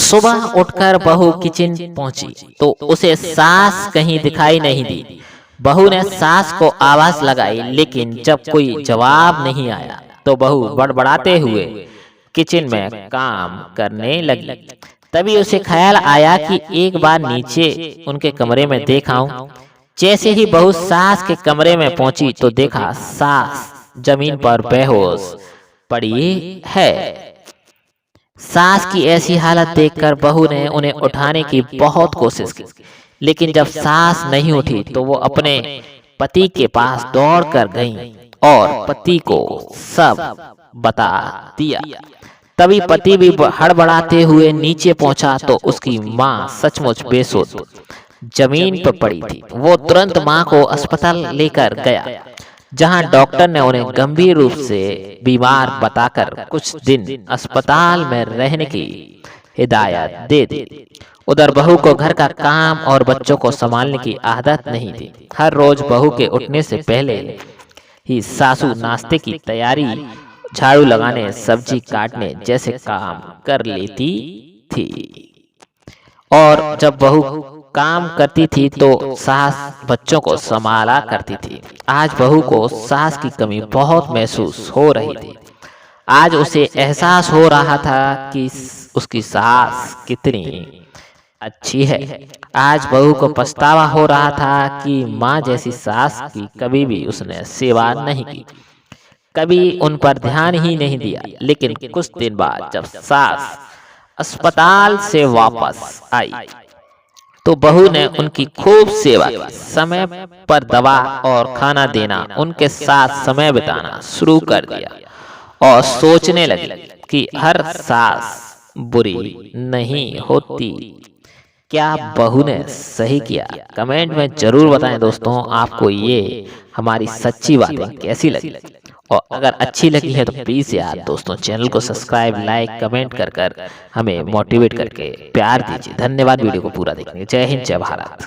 सुबह उठकर बहू किचन पहुंची तो उसे सास कहीं दिखाई नहीं दी। बहू ने सास को आवाज लगाई, लेकिन जब कोई जवाब नहीं आया तो बहू बड़बड़ाते हुए किचन में काम करने लगी। तभी उसे ख्याल आया कि एक बार नीचे उनके कमरे में देख आऊं। जैसे ही बहू सास के कमरे में पहुंची तो देखा सास जमीन पर बेहोश पड़ी है। सास की ऐसी हालत देखकर बहू ने उन्हें उठाने की बहुत कोशिश की, लेकिन जब सास नहीं उठी तो वो अपने पति के पास दौड़कर गईं और पति को सब बता दिया। तभी पति भी हड़बड़ाते हुए नीचे पहुंचा तो उसकी मां सचमुच बेसुध जमीन पर पड़ी थी। वो तुरंत मां को अस्पताल लेकर गया, जहां डॉक्टर ने उन्हें गंभीर रूप से बीमार बताकर कुछ दिन अस्पताल में रहने की हिदायत दे दी। उधर बहू को घर का काम और बच्चों को संभालने की आदत नहीं थी। हर रोज बहू के उठने से पहले ही सासू नाश्ते की तैयारी, झाड़ू लगाने, सब्जी काटने जैसे काम कर लेती थी। और जब बहू काम करती थी तो सास बच्चों को संभाला करती थी। आज बहू को सास की कमी बहुत महसूस हो रही थी। आज उसे एहसास हो रहा था कि उसकी सास कितनी अच्छी है। आज बहू को पछतावा हो रहा था कि माँ जैसी सास की कभी भी उसने सेवा नहीं की, कभी उन पर ध्यान ही नहीं दिया। लेकिन कुछ दिन बाद जब सास अस्पताल से वापस आई तो बहू ने उनकी खूब सेवा की। समय पर दवा और खाना देना, उनके साथ समय बिताना शुरू कर दिया और सोचने लगी कि हर सास बुरी नहीं होती। क्या बहू ने सही किया? कमेंट में जरूर बताएं दोस्तों, आपको ये हमारी सच्ची बातें कैसी लगी। और अगर अच्छी लगी है तो प्लीज़ यार दोस्तों चैनल को सब्सक्राइब, लाइक, कमेंट कर हमें मोटिवेट करके प्यार दीजिए। धन्यवाद वीडियो को पूरा देखने के लिए। जय हिंद, जय भारत।